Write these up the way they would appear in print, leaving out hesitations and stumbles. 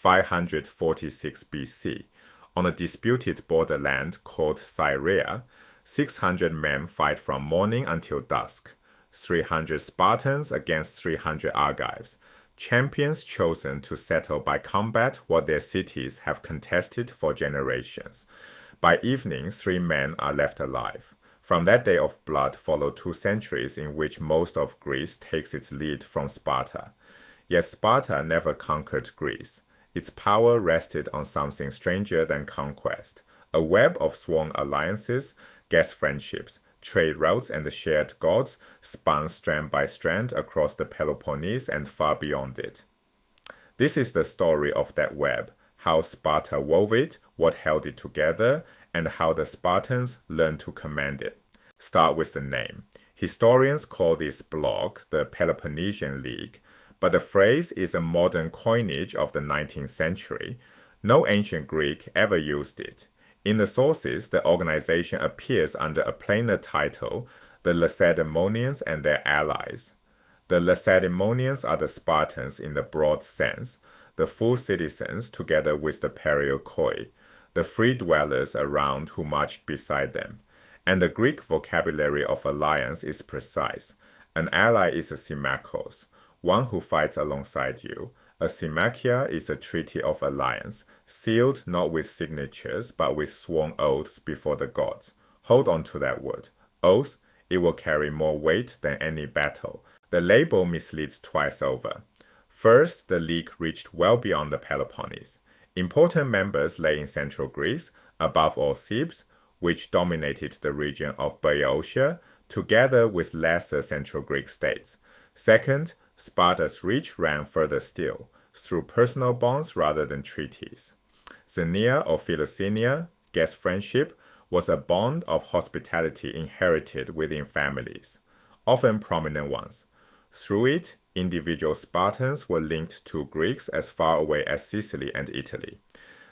546 BC. On a disputed borderland called Thyrea, 600 men fight from morning until dusk. 300 Spartans against 300 Argives, champions chosen to settle by combat what their cities have contested for generations. By evening, 3 men are left alive. From that day of blood follow 2 centuries in which most of Greece takes its lead from Sparta. Yet Sparta never conquered Greece. Its power rested on something stranger than conquest, a web of sworn alliances, guest friendships, trade routes, and shared gods spun strand by strand across the Peloponnese and far beyond it. This is the story of that web, how Sparta wove it, what held it together, and how the Spartans learned to command it. Start with the name. Historians call this bloc the Peloponnesian League, but the phrase is a modern coinage of the 19th century. No ancient Greek ever used it. In the sources, the organization appears under a plainer title, the Lacedaemonians and their allies. The Lacedaemonians are the Spartans in the broad sense, the full citizens together with the periokoi, the free dwellers around who marched beside them. And the Greek vocabulary of alliance is precise. An ally is a symmachos, one who fights alongside you. A symmachia is a treaty of alliance, sealed not with signatures but with sworn oaths before the gods. Hold on to that word. Oath, it will carry more weight than any battle. The label misleads twice over. First, the league reached well beyond the Peloponnese. Important members lay in central Greece, above all Thebes, which dominated the region of Boeotia, together with lesser central Greek states. Second, Sparta's reach ran further still, through personal bonds rather than treaties. Xenia or philoxenia, guest friendship, was a bond of hospitality inherited within families, often prominent ones. Through it, individual Spartans were linked to Greeks as far away as Sicily and Italy.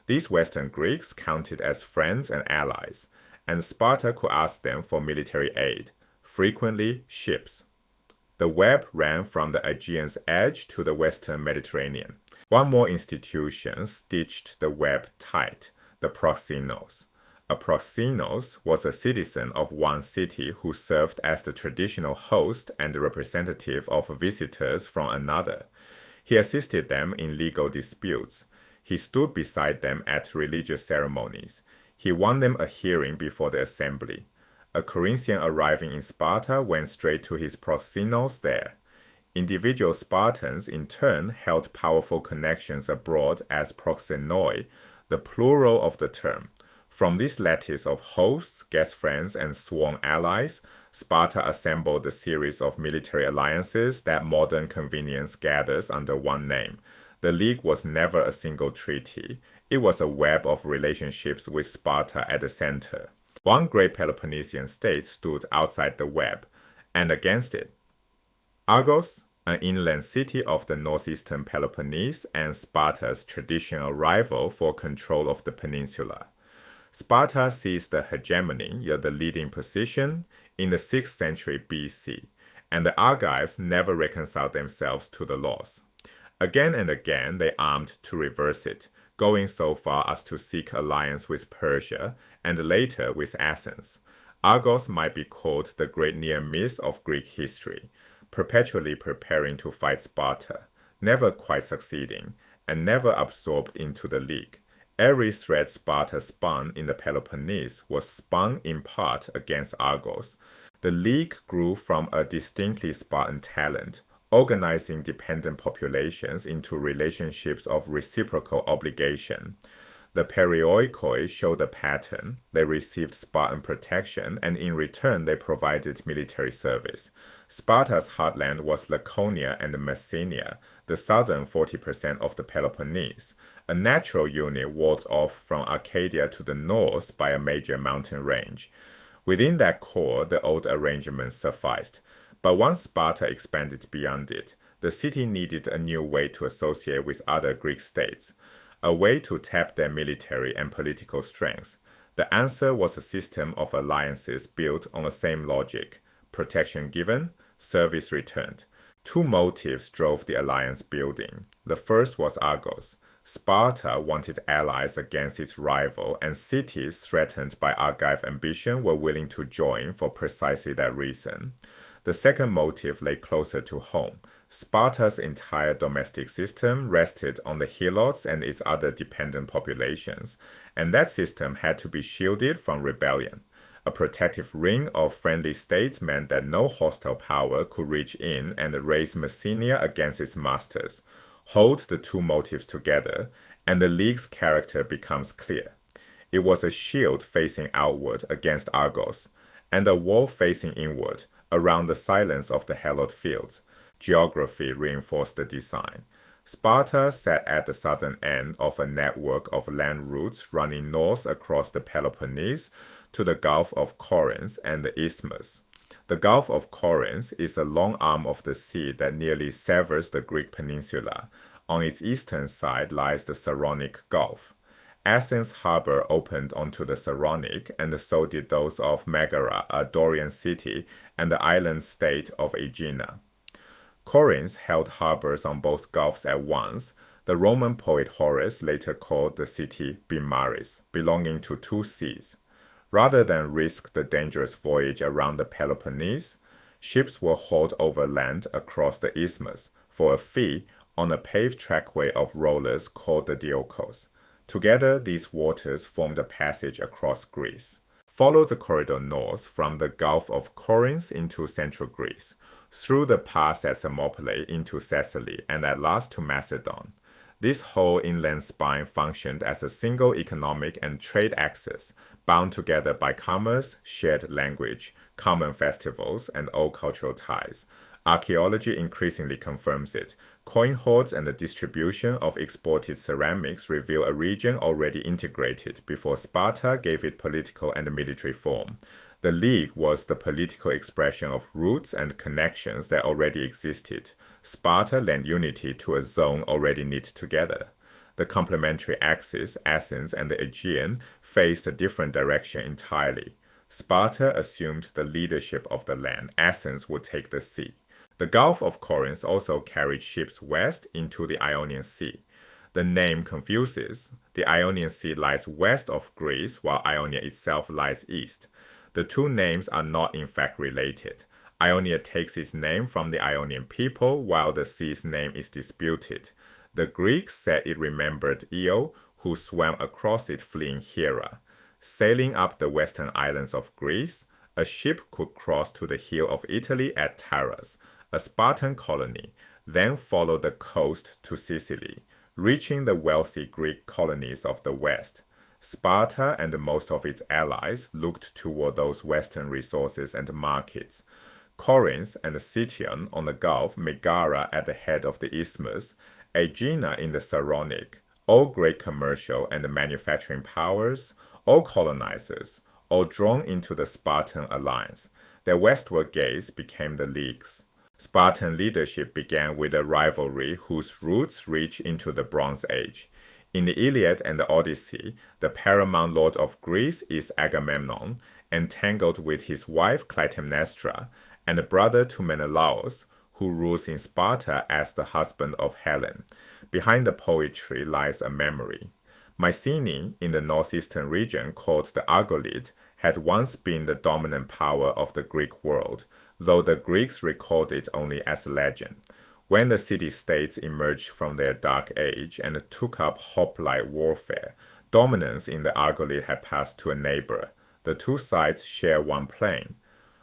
These Western Greeks counted as friends and allies, and Sparta could ask them for military aid, frequently ships. The web ran from the Aegean's edge to the Western Mediterranean. One more institution stitched the web tight, the proxenos. A proxenos was a citizen of one city who served as the traditional host and representative of visitors from another. He assisted them in legal disputes. He stood beside them at religious ceremonies. He won them a hearing before the assembly. A Corinthian arriving in Sparta went straight to his proxenos there. Individual Spartans, in turn, held powerful connections abroad as proxenoi, the plural of the term. From this lattice of hosts, guest friends, and sworn allies, Sparta assembled the series of military alliances that modern convenience gathers under one name. The league was never a single treaty. It was a web of relationships with Sparta at the center. One great Peloponnesian state stood outside the web, and against it. Argos, an inland city of the northeastern Peloponnese and Sparta's traditional rival for control of the peninsula. Sparta seized the hegemony, the leading position, in the 6th century BC, and the Argives never reconciled themselves to the loss. Again and again they armed to reverse it, going so far as to seek alliance with Persia and later with Athens. Argos might be called the great near miss of Greek history, perpetually preparing to fight Sparta, never quite succeeding, and never absorbed into the league. Every thread Sparta spun in the Peloponnese was spun in part against Argos. The league grew from a distinctly Spartan talent, organizing dependent populations into relationships of reciprocal obligation. The perioikoi showed a pattern. They received Spartan protection, and in return they provided military service. Sparta's heartland was Laconia and Messenia, the southern 40% of the Peloponnese, a natural unit walled off from Arcadia to the north by a major mountain range. Within that core, the old arrangement sufficed. But once Sparta expanded beyond it, the city needed a new way to associate with other Greek states, a way to tap their military and political strengths. The answer was a system of alliances built on the same logic: protection given, service returned. Two motives drove the alliance building. The first was Argos. Sparta wanted allies against its rival, and cities threatened by Argive ambition were willing to join for precisely that reason. The second motive lay closer to home. Sparta's entire domestic system rested on the helots and its other dependent populations, and that system had to be shielded from rebellion. A protective ring of friendly states meant that no hostile power could reach in and raise Messenia against its masters. Hold the two motives together, and the league's character becomes clear. It was a shield facing outward against Argos, and a wall facing inward around the silence of the Helot fields. Geography reinforced the design. Sparta sat at the southern end of a network of land routes running north across the Peloponnese to the Gulf of Corinth and the Isthmus. The Gulf of Corinth is a long arm of the sea that nearly severs the Greek peninsula. On its eastern side lies the Saronic Gulf. Athens' harbor opened onto the Saronic, and so did those of Megara, a Dorian city, and the island state of Aegina. Corinth held harbors on both gulfs at once. The Roman poet Horace later called the city Bimaris, belonging to two seas. Rather than risk the dangerous voyage around the Peloponnese, ships were hauled overland across the isthmus for a fee on a paved trackway of rollers called the Diolkos. Together, these waters formed a passage across Greece. Follow the corridor north from the Gulf of Corinth into central Greece, through the pass at Thermopylae into Thessaly, and at last to Macedon. This whole inland spine functioned as a single economic and trade axis, bound together by commerce, shared language, common festivals, and old cultural ties. Archaeology increasingly confirms it. Coin hoards and the distribution of exported ceramics reveal a region already integrated before Sparta gave it political and military form. The League was the political expression of roots and connections that already existed. Sparta lent unity to a zone already knit together. The complementary axes, Athens and the Aegean, faced a different direction entirely. Sparta assumed the leadership of the land. Athens would take the sea. The Gulf of Corinth also carried ships west into the Ionian Sea. The name confuses. The Ionian Sea lies west of Greece, while Ionia itself lies east. The two names are not in fact related. Ionia takes its name from the Ionian people, while the sea's name is disputed. The Greeks said it remembered Io, who swam across it fleeing Hera. Sailing up the western islands of Greece, a ship could cross to the heel of Italy at Taras, a Spartan colony, then follow the coast to Sicily, reaching the wealthy Greek colonies of the west. Sparta and most of its allies looked toward those western resources and markets. Corinth and Sicyon on the Gulf, Megara at the head of the isthmus, Aegina in the Saronic, all great commercial and manufacturing powers, all colonizers, all drawn into the Spartan alliance. Their westward gaze became the leagues. Spartan leadership began with a rivalry whose roots reach into the Bronze Age. In the Iliad and the Odyssey, the paramount lord of Greece is Agamemnon, entangled with his wife Clytemnestra, and a brother to Menelaus, who rules in Sparta as the husband of Helen. Behind the poetry lies a memory. Mycenae, in the northeastern region called the Argolid, had once been the dominant power of the Greek world, though the Greeks record it only as a legend. When the city-states emerged from their dark age and took up hoplite warfare, dominance in the Argolid had passed to a neighbor. The two sides share one plain.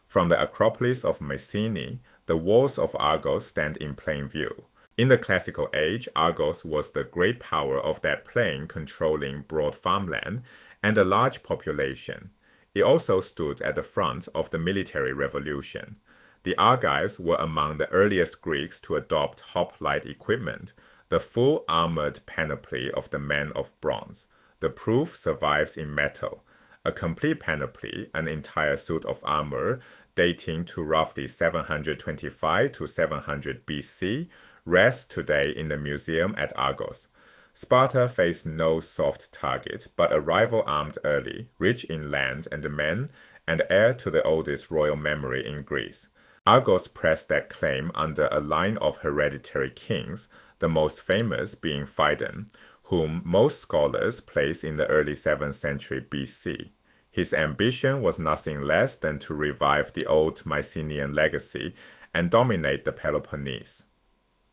From the Acropolis of Mycenae, the walls of Argos stand in plain view. In the classical age, Argos was the great power of that plain, controlling broad farmland and a large population. It also stood at the front of the military revolution. The Argives were among the earliest Greeks to adopt hoplite equipment, the full armored panoply of the men of bronze. The proof survives in metal. A complete panoply, an entire suit of armor dating to roughly 725 to 700 BC, rests today in the museum at Argos. Sparta faced no soft target, but a rival armed early, rich in land and men, and heir to the oldest royal memory in Greece. Argos pressed that claim under a line of hereditary kings, the most famous being Phidon, whom most scholars place in the early 7th century BC. His ambition was nothing less than to revive the old Mycenaean legacy and dominate the Peloponnese.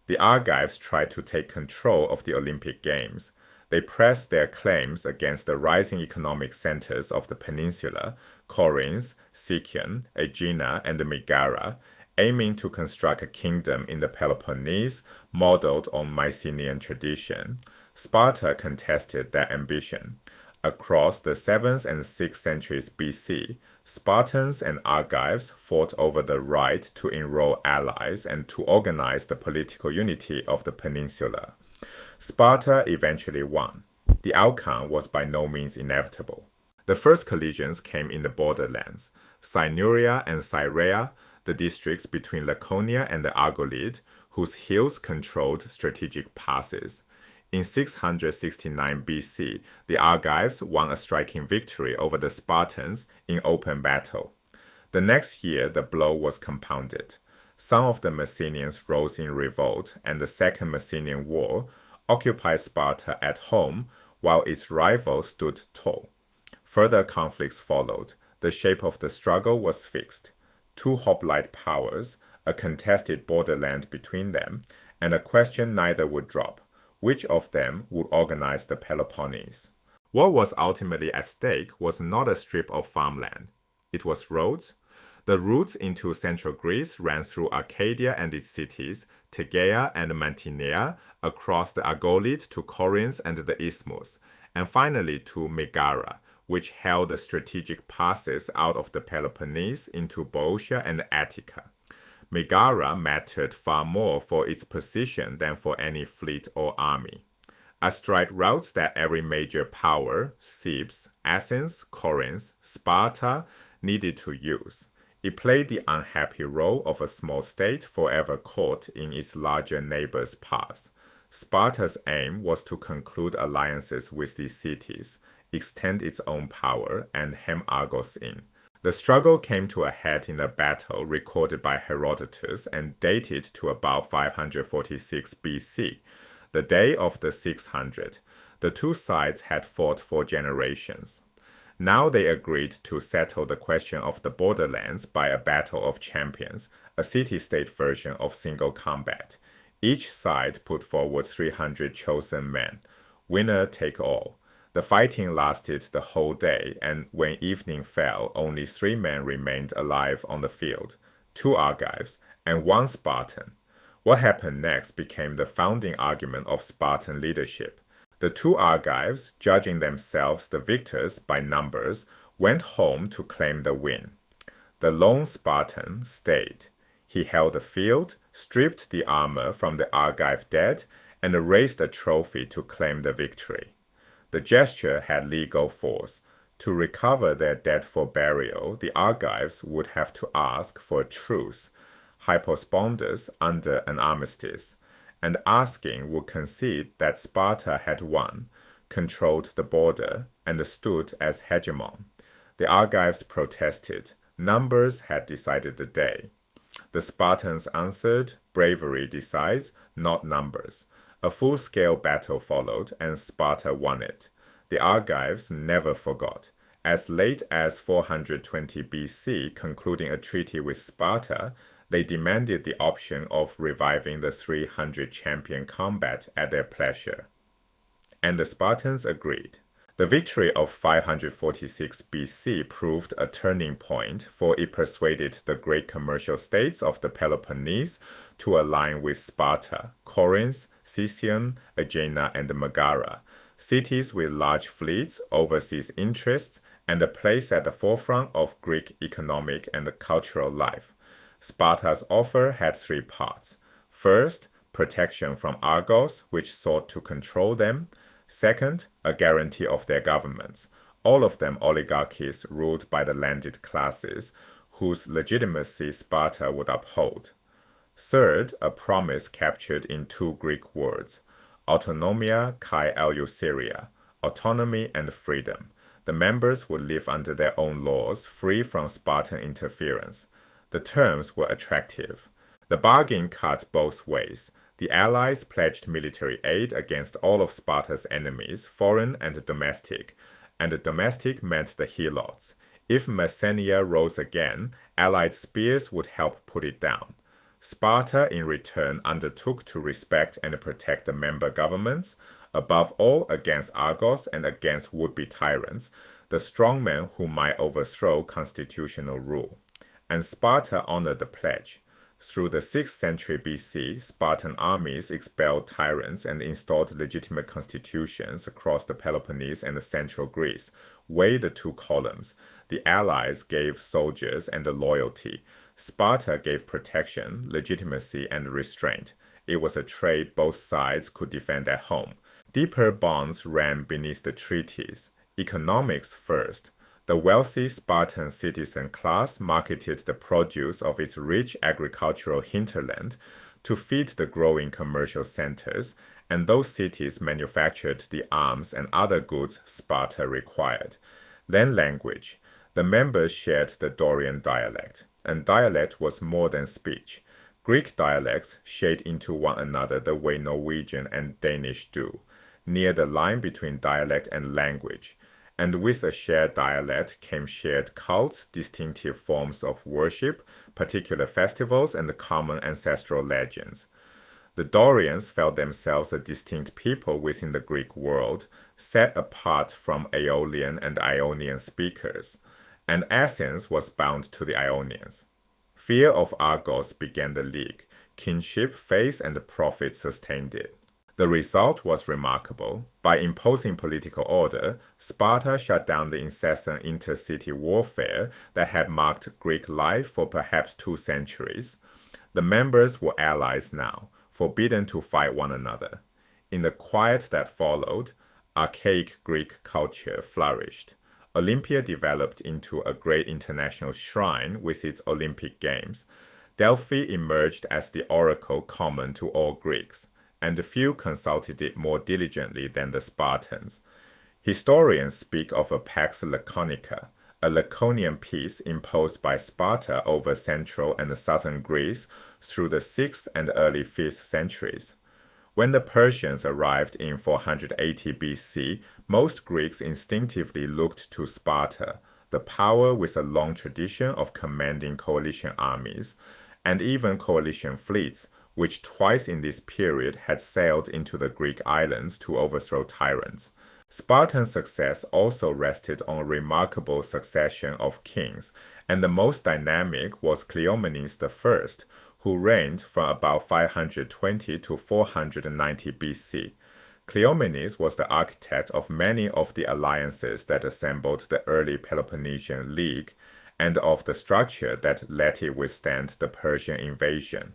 The Argives tried to take control of the Olympic Games. They pressed their claims against the rising economic centers of the peninsula, Corinth, Sicyon, Aegina, and Megara, aiming to construct a kingdom in the Peloponnese modeled on Mycenaean tradition. Sparta contested that ambition. Across the 7th and 6th centuries BC, Spartans and Argives fought over the right to enroll allies and to organize the political unity of the peninsula. Sparta eventually won. The outcome was by no means inevitable. The first collisions came in the borderlands, Cynuria and Thyrea, the districts between Laconia and the Argolid, whose hills controlled strategic passes. In 669 BC, the Argives won a striking victory over the Spartans in open battle. The next year, the blow was compounded. Some of the Messenians rose in revolt, and the Second Messenian War occupied Sparta at home while its rival stood tall. Further conflicts followed. The shape of the struggle was fixed. Two hoplite powers, a contested borderland between them, and a question neither would drop: which of them would organize the Peloponnese? What was ultimately at stake was not a strip of farmland. It was roads. The routes into central Greece ran through Arcadia and its cities, Tegea and Mantinea, across the Argolid to Corinth and the Isthmus, and finally to Megara, which held the strategic passes out of the Peloponnese into Boeotia and Attica. Megara mattered far more for its position than for any fleet or army. Astride routes that every major power, Thebes, Athens, Corinth, Sparta, needed to use. It played the unhappy role of a small state forever caught in its larger neighbor's path. Sparta's aim was to conclude alliances with these cities, extend its own power, and hem Argos in. The struggle came to a head in a battle recorded by Herodotus and dated to about 546 BC, the day of the 600. The two sides had fought for generations. Now they agreed to settle the question of the borderlands by a battle of champions, a city-state version of single combat. Each side put forward 300 chosen men. Winner take all. The fighting lasted the whole day, and when evening fell, only 3 men remained alive on the field, 2 Argives and 1 Spartan. What happened next became the founding argument of Spartan leadership. The 2 Argives, judging themselves the victors by numbers, went home to claim the win. The lone Spartan stayed. He held the field, stripped the armor from the Argive dead, and raised a trophy to claim the victory. The gesture had legal force. To recover their dead for burial, the Argives would have to ask for a truce, hypospondus, under an armistice, and asking would concede that Sparta had won, controlled the border, and stood as hegemon. The Argives protested. Numbers had decided the day. The Spartans answered, bravery decides, not numbers. A full-scale battle followed, and Sparta won it. The Argives never forgot. As late as 420 BC, concluding a treaty with Sparta, they demanded the option of reviving the 300 champion combat at their pleasure. And the Spartans agreed. The victory of 546 BC proved a turning point, for it persuaded the great commercial states of the Peloponnese to align with Sparta, Corinth, Sicyon, Aegina, and Megara, cities with large fleets, overseas interests, and a place at the forefront of Greek economic and cultural life. Sparta's offer had 3 parts. First, protection from Argos, which sought to control them. Second, a guarantee of their governments, all of them oligarchies ruled by the landed classes, whose legitimacy Sparta would uphold. Third, a promise captured in 2 Greek words, autonomia kai eleutheria, autonomy and freedom. The members would live under their own laws, free from Spartan interference. The terms were attractive. The bargain cut both ways. The allies pledged military aid against all of Sparta's enemies, foreign and domestic, and the domestic meant the helots. If Messenia rose again, allied spears would help put it down. Sparta, in return, undertook to respect and protect the member governments, above all against Argos and against would-be tyrants, the strongmen who might overthrow constitutional rule. And Sparta honored the pledge. Through the 6th century BC, Spartan armies expelled tyrants and installed legitimate constitutions across the Peloponnese and central Greece, weighed the two columns. The allies gave soldiers and loyalty. Sparta gave protection, legitimacy, and restraint. It was a trade both sides could defend at home. Deeper bonds ran beneath the treaties. Economics first. The wealthy Spartan citizen class marketed the produce of its rich agricultural hinterland to feed the growing commercial centers, and those cities manufactured the arms and other goods Sparta required. Then language. The members shared the Dorian dialect, and dialect was more than speech. Greek dialects shade into one another the way Norwegian and Danish do, near the line between dialect and language. And with a shared dialect came shared cults, distinctive forms of worship, particular festivals, and common ancestral legends. The Dorians felt themselves a distinct people within the Greek world, set apart from Aeolian and Ionian speakers, and Athens was bound to the Ionians. Fear of Argos began the league. Kinship, faith, and profit sustained it. The result was remarkable. By imposing political order, Sparta shut down the incessant intercity warfare that had marked Greek life for perhaps 2 centuries. The members were allies now, forbidden to fight one another. In the quiet that followed, archaic Greek culture flourished. Olympia developed into a great international shrine with its Olympic Games. Delphi emerged as the oracle common to all Greeks, and few consulted it more diligently than the Spartans. Historians speak of a Pax Laconica, a Laconian peace imposed by Sparta over central and southern Greece through the 6th and early 5th centuries. When the Persians arrived in 480 BC, most Greeks instinctively looked to Sparta, the power with a long tradition of commanding coalition armies, and even coalition fleets, which twice in this period had sailed into the Greek islands to overthrow tyrants. Spartan success also rested on a remarkable succession of kings, and the most dynamic was Cleomenes I, who reigned from about 520 to 490 BC. Cleomenes was the architect of many of the alliances that assembled the early Peloponnesian League, and of the structure that let it withstand the Persian invasion.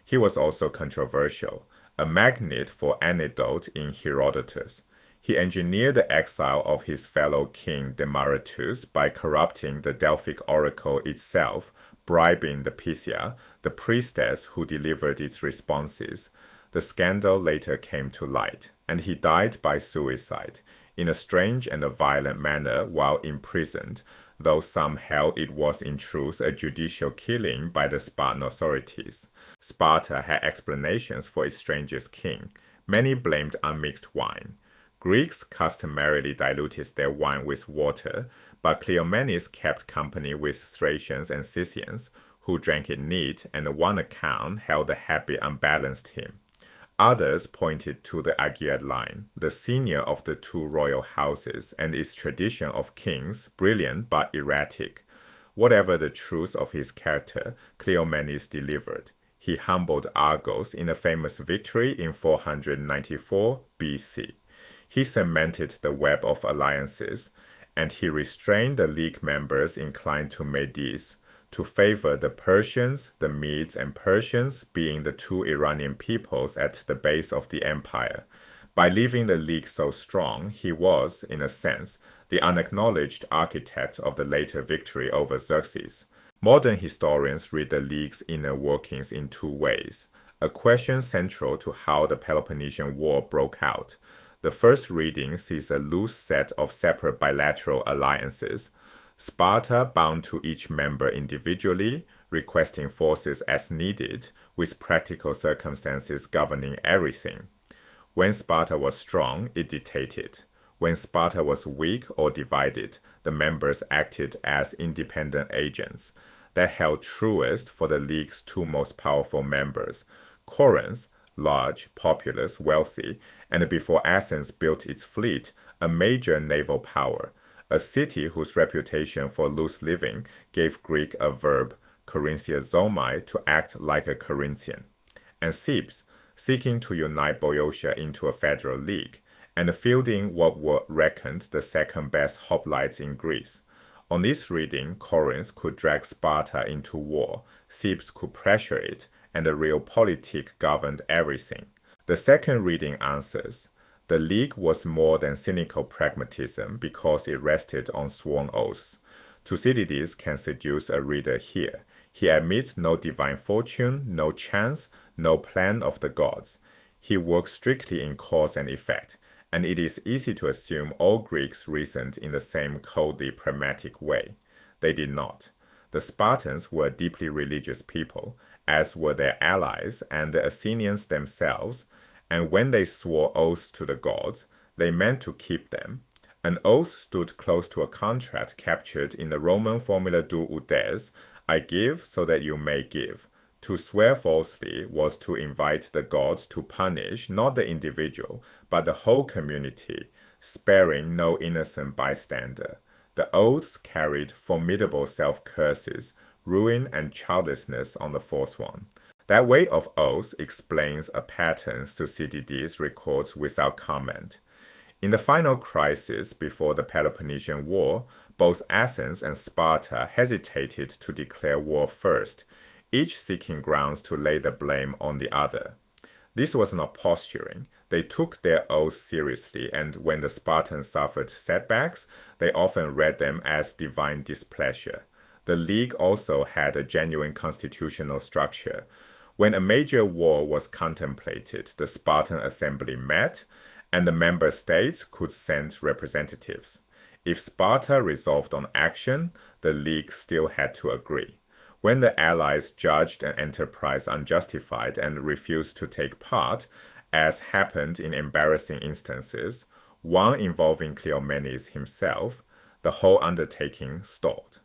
He was also controversial, a magnet for anecdote in Herodotus. He engineered the exile of his fellow king Demaratus by corrupting the Delphic oracle itself, bribing the Pythia, the priestess who delivered its responses. The scandal later came to light, and he died by suicide, in a strange and a violent manner while imprisoned, though some held it was in truth a judicial killing by the Spartan authorities. Sparta had explanations for its strangest king. Many blamed unmixed wine. Greeks customarily diluted their wine with water, but Cleomenes kept company with Thracians and Scythians, who drank it neat, and one account held the habit unbalanced him. Others pointed to the Aegean line, the senior of the 2 royal houses, and its tradition of kings, brilliant but erratic. Whatever the truth of his character, Cleomenes delivered. He humbled Argos in a famous victory in 494 BC. He cemented the web of alliances, and he restrained the league members inclined to Medes, to favor the Persians, the Medes and Persians being the 2 Iranian peoples at the base of the empire. By leaving the league so strong, he was, in a sense, the unacknowledged architect of the later victory over Xerxes. Modern historians read the league's inner workings in 2 ways, a question central to how the Peloponnesian War broke out. The first reading sees a loose set of separate bilateral alliances, Sparta bound to each member individually, requesting forces as needed, with practical circumstances governing everything. When Sparta was strong, it dictated. When Sparta was weak or divided, the members acted as independent agents. That held truest for the league's two most powerful members, Corinth, large, populous, wealthy, and before Athens built its fleet, a major naval power, a city whose reputation for loose living gave Greek a verb, Corinthiazomai, to act like a Corinthian, and Thebes, seeking to unite Boeotia into a federal league, and fielding what were reckoned the second-best hoplites in Greece. On this reading, Corinth could drag Sparta into war, Thebes could pressure it, and the realpolitik governed everything. The second reading answers, the league was more than cynical pragmatism because it rested on sworn oaths. Thucydides can seduce a reader here. He admits no divine fortune, no chance, no plan of the gods. He works strictly in cause and effect, and it is easy to assume all Greeks reasoned in the same coldly pragmatic way. They did not. The Spartans were a deeply religious people, as were their allies and the Athenians themselves, and when they swore oaths to the gods, they meant to keep them. An oath stood close to a contract captured in the Roman formula do ut des, I give so that you may give. To swear falsely was to invite the gods to punish not the individual, but the whole community, sparing no innocent bystander. The oaths carried formidable self-curses, ruin and childlessness on the fourth one. That weight of oaths explains a pattern Thucydides records without comment. In the final crisis before the Peloponnesian War, both Athens and Sparta hesitated to declare war first, each seeking grounds to lay the blame on the other. This was not posturing. They took their oaths seriously, and when the Spartans suffered setbacks, they often read them as divine displeasure. The League also had a genuine constitutional structure. When a major war was contemplated, the Spartan assembly met, and the member states could send representatives. If Sparta resolved on action, the League still had to agree. When the allies judged an enterprise unjustified and refused to take part, as happened in embarrassing instances, one involving Cleomenes himself, the whole undertaking stalled.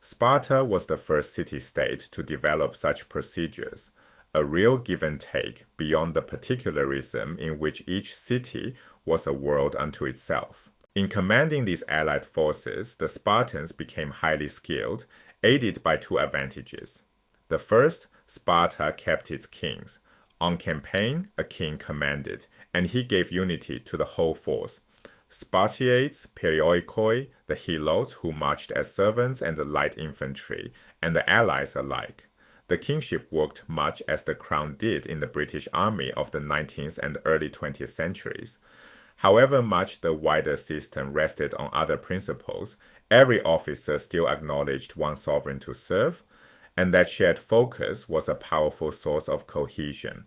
Sparta was the first city-state to develop such procedures, a real give-and-take beyond the particularism in which each city was a world unto itself. In commanding these allied forces, the Spartans became highly skilled, aided by two advantages. The first, Sparta kept its kings. On campaign, a king commanded, and he gave unity to the whole force. Spartiates, Perioikoi, the helots who marched as servants and the light infantry, and the allies alike. The kingship worked much as the crown did in the British Army of the 19th and early 20th centuries. However much the wider system rested on other principles, every officer still acknowledged one sovereign to serve, and that shared focus was a powerful source of cohesion.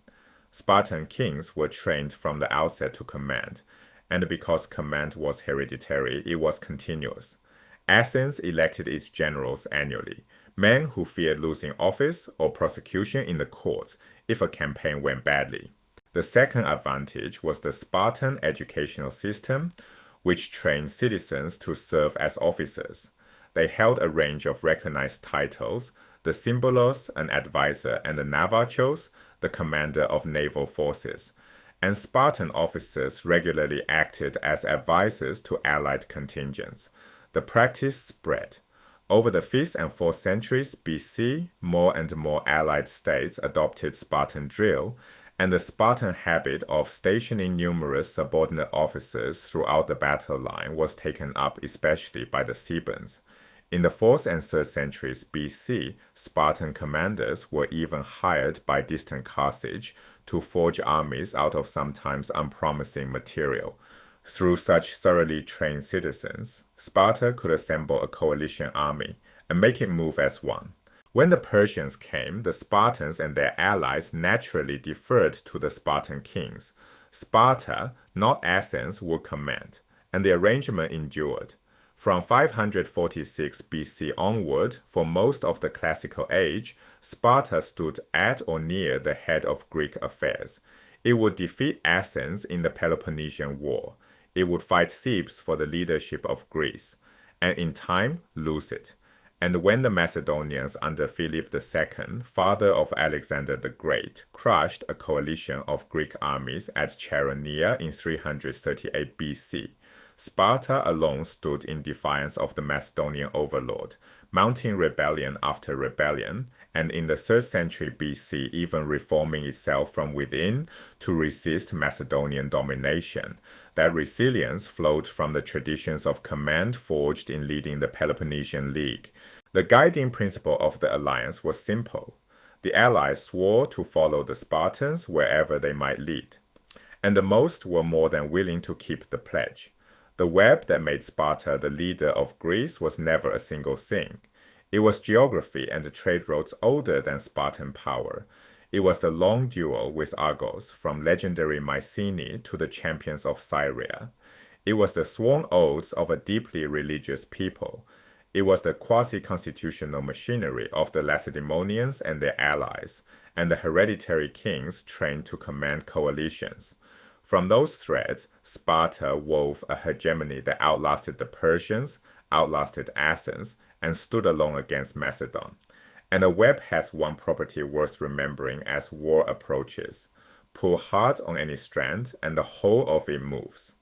Spartan kings were trained from the outset to command, and because command was hereditary, it was continuous. Athens elected its generals annually, men who feared losing office or prosecution in the courts if a campaign went badly. The second advantage was the Spartan educational system, which trained citizens to serve as officers. They held a range of recognized titles, the Symbolos, an advisor, and the Navachos, the commander of naval forces. And Spartan officers regularly acted as advisors to allied contingents. The practice spread. Over the 5th and 4th centuries BC, more and more allied states adopted Spartan drill, and the Spartan habit of stationing numerous subordinate officers throughout the battle line was taken up especially by the Thebans. In the 4th and 3rd centuries BC, Spartan commanders were even hired by distant Carthage to forge armies out of sometimes unpromising material. Through such thoroughly trained citizens, Sparta could assemble a coalition army and make it move as one. When the Persians came, the Spartans and their allies naturally deferred to the Spartan kings. Sparta, not Athens, would command, and the arrangement endured. From 546 BC onward, for most of the Classical Age, Sparta stood at or near the head of Greek affairs. It would defeat Athens in the Peloponnesian War. It would fight Thebes for the leadership of Greece, and in time lose it. And when the Macedonians under Philip II, father of Alexander the Great, crushed a coalition of Greek armies at Chaeronea in 338 BC, Sparta alone stood in defiance of the Macedonian overlord, mounting rebellion after rebellion, and in the 3rd century BC even reforming itself from within to resist Macedonian domination. That resilience flowed from the traditions of command forged in leading the Peloponnesian League. The guiding principle of the alliance was simple. The allies swore to follow the Spartans wherever they might lead, and the most were more than willing to keep the pledge. The web that made Sparta the leader of Greece was never a single thing. It was geography and the trade routes older than Spartan power. It was the long duel with Argos, from legendary Mycenae to the champions of Thyrea. It was the sworn oaths of a deeply religious people. It was the quasi-constitutional machinery of the Lacedaemonians and their allies, and the hereditary kings trained to command coalitions. From those threads, Sparta wove a hegemony that outlasted the Persians, outlasted Athens, and stood alone against Macedon. And the web has one property worth remembering as war approaches. Pull hard on any strand, and the whole of it moves.